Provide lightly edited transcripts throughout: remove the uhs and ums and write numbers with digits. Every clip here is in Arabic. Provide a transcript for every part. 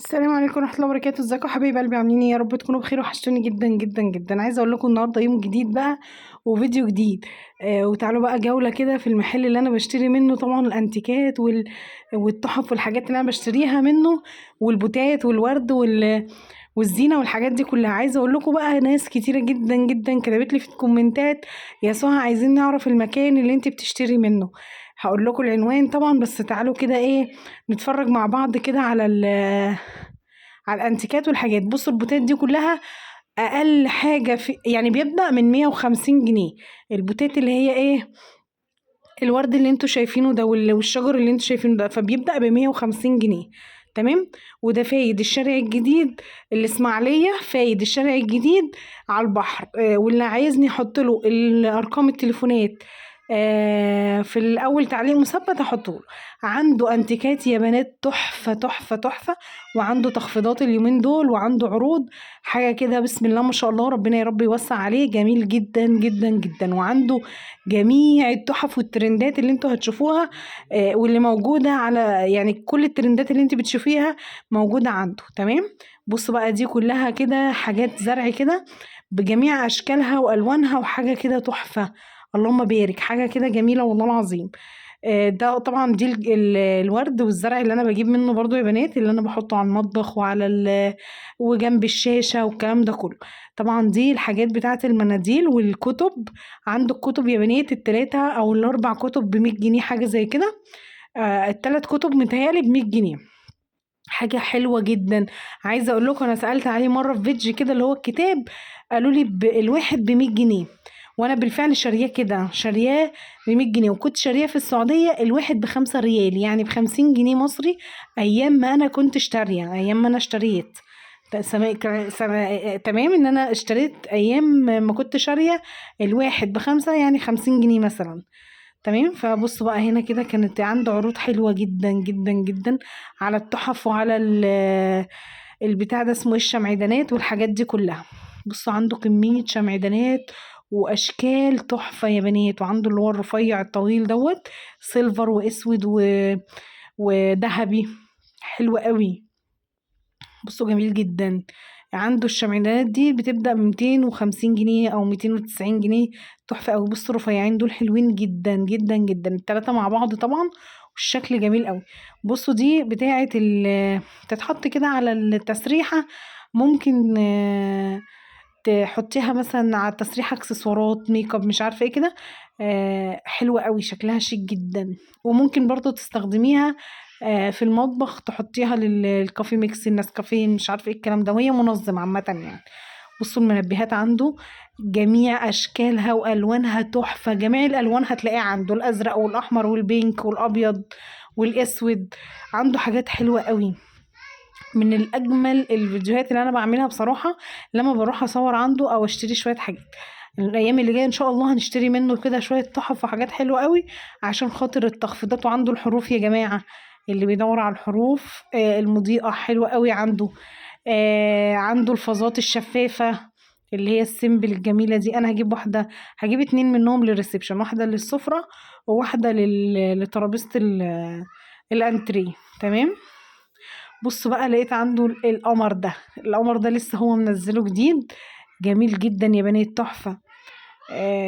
السلام عليكم ورحمة الله وبركاته. ازيكم حبايب قلبي؟ عاملين ايه؟ يا رب تكونوا بخير. وحشتوني جدا جدا جدا. عايزه اقول لكم النهارده يوم جديد بقى وفيديو جديد. وتعالوا بقى جوله كده في المحل اللي انا بشتري منه طبعا الانتيكات والتحف والحاجات اللي انا بشتريها منه، والبوتات والورد والزينه والحاجات دي كلها. عايزه اقول لكم بقى ناس كتيره جدا جدا كتبت لي في الكومنتات: يا سهى عايزين نعرف المكان اللي انت بتشتري منه. هقول لكم العنوان طبعا، بس تعالوا كده ايه نتفرج مع بعض كده على الانتيكات والحاجات. بصوا البوتات دي كلها اقل حاجه في يعني بيبدا من 150 جنيه. البوتات اللي هي ايه، الورد اللي انتوا شايفينه ده والشجر اللي انتوا شايفينه ده، فبيبدا ب150 جنيه. تمام. وده فايد الشارع الجديد، الاسماعيليه فايد الشارع الجديد على البحر. واللي عايزني احط له الارقام التليفونات في الاول تعليق مثبت احطه له. عنده انتيكات يا بنات تحفه تحفه تحفه، وعنده تخفيضات اليومين دول، وعنده عروض حاجه كده بسم الله ما شاء الله، ربنا يا رب يوسع عليه. جميل جدا جدا جدا. وعنده جميع التحف والترندات اللي انتوا هتشوفوها واللي موجوده على يعني كل الترندات اللي انت بتشوفيها موجوده عنده. تمام. بصوا بقى دي كلها كده حاجات زرع كده بجميع اشكالها والوانها، وحاجه كده تحفه. اللهم بارك، حاجه كده جميله والله العظيم. ده طبعا دي الورد والزرع اللي انا بجيب منه برضو يا بنات، اللي انا بحطه على المطبخ وجنب الشاشة والكلام ده كله. طبعا دي الحاجات بتاعه المناديل والكتب. عنده الكتب يا بنات ال3 او ال4 كتب ب100 جنيه حاجة زي كده. ال3 كتب متهيألي ب100 جنيه. حاجة حلوة جدا. عايزة اقول لكم انا سألت عليه مرة في فيديو كده اللي هو الكتاب، قالوا لي الواحد ب100 جنيه. وانا بالفعل شارياه كده، شارياه ب100 جنيه، وكنت شارياه في السعودية الواحد ب5 ريال، يعني ب50 جنيه مصري. ايام ما انا كنت اشتريه، ايام ما انا اشتريت تمام، ان انا اشتريت ايام ما كنت شارية الواحد ب5، يعني 50 جنيه مثلا. تمام. فبصوا بقى هنا كده كانت عنده عروض حلوة جدا جدا جدا على التحف وعلى البتاع ده اسمه ايه، الشمعدانات والحاجات دي كلها. بصوا عنده كمية شمعدانات واشكال تحفة يا بنات. وعنده اللي هو الرفيع الطويل دوت، سيلفر واسود وذهبي، حلو قوي. بصوا جميل جدا. عنده الشمعدانات دي بتبدأ ب250 جنيه أو 290 جنيه. تحفة أوي. بصوا الرفيعين دول حلوين جدا جدا جدا، ال3 مع بعض طبعا، والشكل جميل أوي. بصوا دي بتاعة تتحط كده على التسريحة. ممكن تحطيها مثلا على التسريحة اكسسوارات ميك اب مش عارفة ايه كده. حلوة قوي، شكلها شيك جدا. وممكن برضو تستخدميها في المطبخ، تحطيها للكافي ميكس، النسكافيه مش عارفه ايه الكلام ده، وهي منظمه عامه يعني. بصوا المنبهات عنده جميع اشكالها والوانها تحفه. جميع الالوان هتلاقيها عنده، الازرق والاحمر والبينك والابيض والاسود. عنده حاجات حلوه قوي. من الاجمل الفيديوهات اللي انا بعملها بصراحه لما بروح اصور عنده او اشتري شويه حاجات. الايام اللي جايه ان شاء الله هنشتري منه كده شويه تحف وحاجات حلوه قوي عشان خاطر التخفيضات. وعنده الحروف يا جماعه، اللي بيدور على الحروف المضيئه حلوه قوي عنده. عنده الفازات الشفافه اللي هي السيمبل الجميله دي. انا هجيب واحده، هجيب 2 منهم للريسبشن، واحده للسفره وواحده لترابيزه الانتريه. تمام. بص بقى لقيت عنده القمر ده، القمر ده لسه هو منزله جديد، جميل جدا يا بنات، تحفة.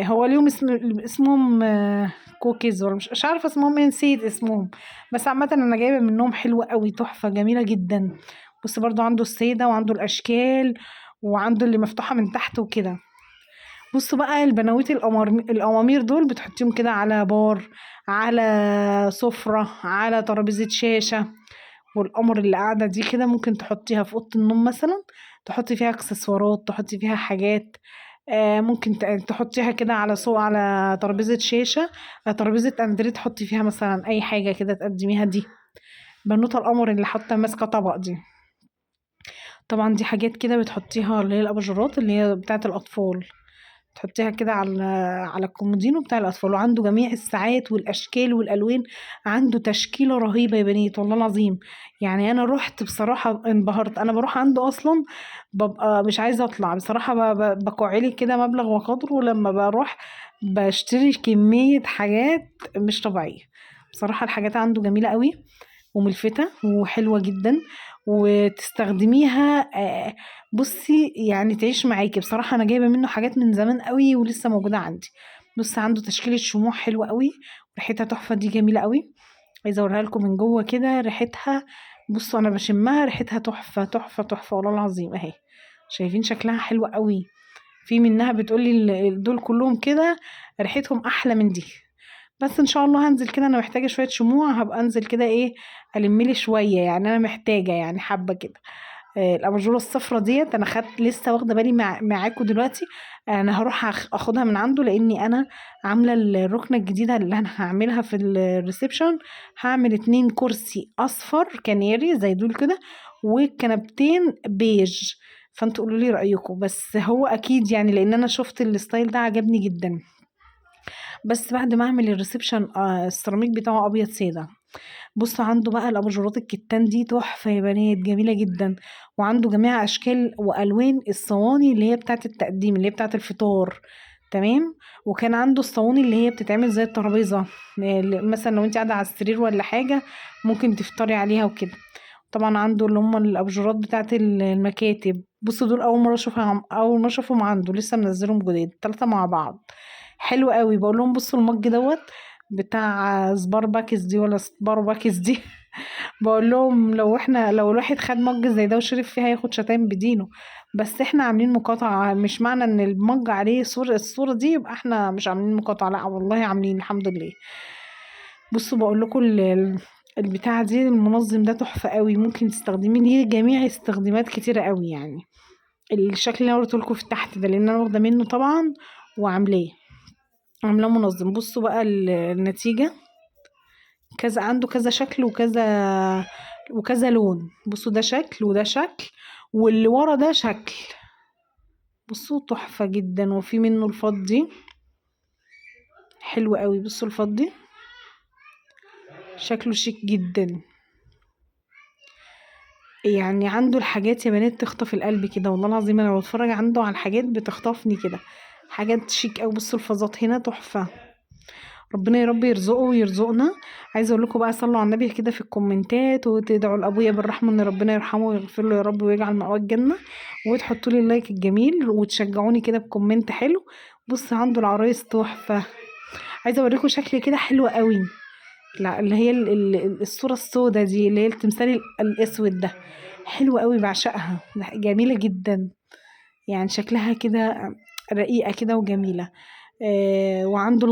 هو اليوم اسمهم كوكيز، ولا مش عارفة اسمهم ايه، نسيت اسمهم. بس عامة انا جايبة منهم حلوة قوي، تحفة جميلة جدا. بص برضو عنده السيدة وعنده الاشكال، وعنده اللي مفتوحة من تحت وكده. بصوا بقى البناويت القوامير دول بتحطيهم كده على بار، على سفرة، على ترابيزة شاشة. والقمر اللي قاعدة دي كده ممكن تحطيها في أوضة النوم مثلا، تحطي فيها اكسسوارات، تحطي فيها حاجات. ممكن تحطيها كده على على ترابيزة شاشة، ترابيزة اندريه، تحطي فيها مثلا أي حاجة كده تقدميها. دي بنوتة القمر اللي حاطة ماسكة طبق دي. طبعا دي حاجات كده بتحطيها، اللي هي الأباجورات اللي هي بتاعة الأطفال، تحطيها كده على الكومودينو بتاع الاطفال. وعنده جميع الساعات والاشكال والالوان. عنده تشكيله رهيبه يا بنات والله العظيم. يعني انا رحت بصراحه انبهرت. انا بروح عنده اصلا ببقى مش عايزه اطلع بصراحه، بكوعلي كده مبلغ وقدره، ولما بروح بشتري كميه حاجات مش طبيعيه. بصراحه الحاجات عنده جميله قوي وملفتة وحلوة جدا. وتستخدميها بصي يعني تعيش معاكي. بصراحة انا جايبة منه حاجات من زمان قوي ولسه موجودة عندي. بص عنده تشكيلة شموع حلوة قوي، ريحتها تحفة، دي جميلة قوي. عايزة اوريها لكم من جوه كده ريحتها. بصوا انا بشمها ريحتها تحفة تحفة تحفة والله العظيم اهي. شايفين شكلها حلو قوي. في منها بتقولي دول كلهم كده ريحتهم احلى من دي. بس ان شاء الله هنزل كده، انا محتاجه شويه شموع، هبقى انزل كده ايه الملي شويه يعني، انا محتاجه يعني حبه كده. الاباجوره الصفرا ديت انا خدت لسه واخده بالي معاكم دلوقتي. انا هروح اخدها من عنده، لاني انا عامله الركنه الجديده اللي انا هعملها في الريسبشن. هعمل 2 كرسي اصفر كناري زي دول كده، وكنبتين بيج. فانتوا قولوا لي رايكم، بس هو اكيد يعني لان انا شفت الستايل ده عجبني جدا. بس بعد ما اعمل الريسبشن السيراميك بتاعه ابيض ساده. بصوا عنده بقى الاباجورات الكتان دي تحفه يا بنات، جميله جدا. وعنده جميع اشكال والوان الصواني اللي هي بتاعه التقديم، اللي هي بتاعه الفطار. تمام. وكان عنده الصواني اللي هي بتتعمل زي الترابيزه، مثلا لو انت قاعده على السرير ولا حاجه ممكن تفطري عليها وكده. طبعا عنده اللي هم الاباجورات بتاعه المكاتب. بصوا دول اول مره اشوفهم عنده، لسه منزلهم جديد 3 مع بعض. حلو قوي. بقول لهم بصوا المج دوت بتاع سبار باكس دي ولا سبار باكس دي بقول لهم لو الواحد خد مج زي ده وشرب فيها هياخد شتايم بدينه. بس احنا عاملين مقاطعة، مش معنى ان المج عليه الصورة دي يبقى احنا مش عاملين مقاطعة، لا والله عاملين الحمد لله. بصوا بقول لكم البتاعة دي المنظم ده تحفة قوي، ممكن تستخدميه ليه جميع استخدامات كتيرة قوي يعني. الشكل اللي انا قلت لكم في تحت ده لان انا واخده منه طبعا عاملاه منظم. بصوا بقى النتيجة. كذا عنده كذا شكل وكذا لون. بصوا ده شكل وده شكل، واللي ورا ده شكل. بصوا تحفة جدا. وفي منه الفضي حلو قوي. بصوا الفضي شكله شيك جدا. يعني عنده الحاجات يا بنات تخطف القلب كده والله العظيم، انا بتفرج عنده على الحاجات بتخطفني كده، حاجات شيك قوي. بصوا الفازات هنا تحفة. ربنا يا رب يرزقه ويرزقنا. عايزه اقول لكم بقى صلوا على النبي كده في الكومنتات، وتدعوا لابويا بالرحمه ان ربنا يرحمه ويغفر له يا رب ويجعل مأواه الجنه، وتحطوا لي اللايك الجميل وتشجعوني كده بكومنت حلو. بص عنده العرايس تحفه. عايزه اوريكم شكل كده حلو قوي. لا اللي هي الصوره السوداء دي اللي هي التمثال الاسود ده، حلو قوي بعشقها، جميله جدا. يعني شكلها كده رقيقه كده وجميله. وعنده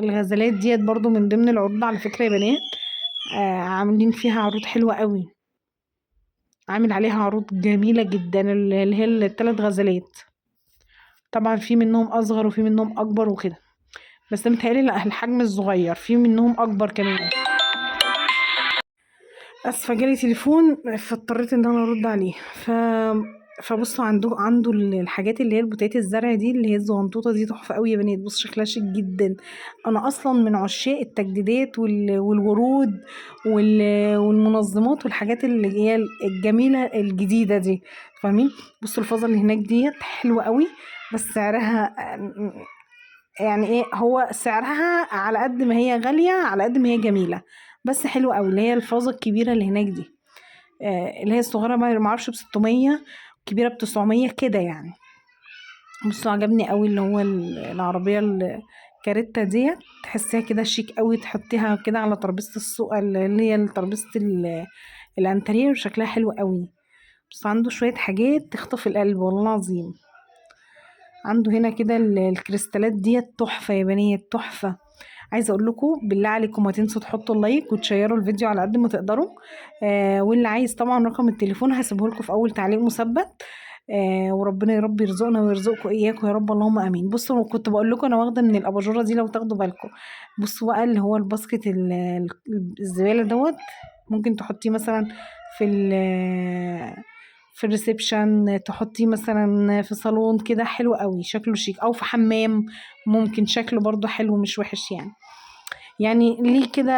الغزالات ديت برضو من ضمن العروض على فكرة يا بنات. عاملين فيها عروض حلوة قوي، عامل عليها عروض جميلة جدا اللي هي الثلاث غزلات. طبعا في منهم اصغر وفي منهم اكبر وكده، بس متهيألي لا الحجم الصغير في منهم اكبر كمان. اسفة جالي تليفون فاضطريت ان انا ارد عليه. فبصوا عنده الحاجات اللي هي البوتات الزرع دي اللي هي الزغنطوطه دي تحفه قوي يا بنات. بص شكلها شيك جدا. انا اصلا من عشاق التجديدات والورود والمنظمات والحاجات اللي هي الجميله الجديده دي، فاهمين. بصوا الفازه اللي هناك ديت حلوه قوي، بس سعرها يعني ايه، هو سعرها على قد ما هي غاليه على قد ما هي جميله. بس حلوه قوي اللي هي الفازه الكبيره اللي هناك دي. اللي هي الصغيرة ما اعرفش ب600، كبيرة ب900 كده يعني. بصوا عجبني قوي اللي هو العربية الكاريتا ديت، تحسيها كده شيك قوي، تحطيها كده على ترابيزة السوق اللي هي ترابيزة الانتريه، وشكلها حلو قوي. بس عنده شوية حاجات تخطف القلب والله العظيم. عنده هنا كده الكريستالات ديت تحفة يا بنات تحفة. عايزه اقول لكم بالله عليكم ما تنسوا تحطوا اللايك وتشيروا الفيديو على قد ما تقدروا. واللي عايز طبعا رقم التليفون هسيبه لكم في اول تعليق مثبت. وربنا يا رب يرزقنا ويرزقكم اياكم يا رب اللهم امين. بصوا كنت بقول لكم انا واخده من الاباجوره دي لو تاخدوا بالكم. بصوا بقى اللي هو الباسكت الزباله دوت، ممكن تحطيه مثلا في في الريسبشن، تحطيه مثلا في صالون كده حلو قوي شكله شيك، او في حمام ممكن شكله برضو حلو مش وحش يعني ليه كده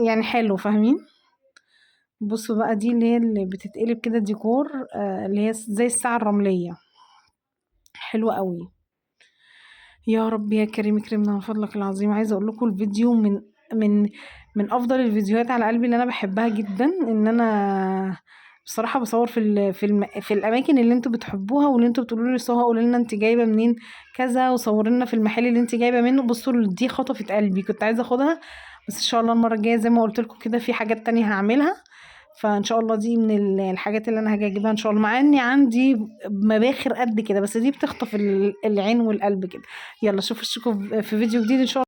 يعني حلو فاهمين. بصوا بقى دي اللي هي اللي بتتقلب كده ديكور، اللي هي زي الساعة الرملية، حلوة قوي. يا رب يا كريم اكرمنا من فضلك العظيم. عايزة اقول لكم الفيديو من من افضل الفيديوهات على قلبي اللي انا بحبها جدا، ان انا بصراحه بصور في الاماكن اللي انتوا بتحبوها، واللي انتوا بتقولوا لي سهى قولي لنا انت جايبه منين كذا، وصوري لنا في المحل اللي انت جايبه منه. بصوا دي خطفت قلبي، كنت عايزه اخدها، بس ان شاء الله المره الجايه زي ما قلت لكم كده في حاجات تانية هعملها. فان شاء الله دي من الحاجات اللي انا هاجي اجيبها ان شاء الله، مع اني عندي مباخر قد كده، بس دي بتخطف العين والقلب كده. يلا اشوفكم في فيديو جديد ان شاء الله.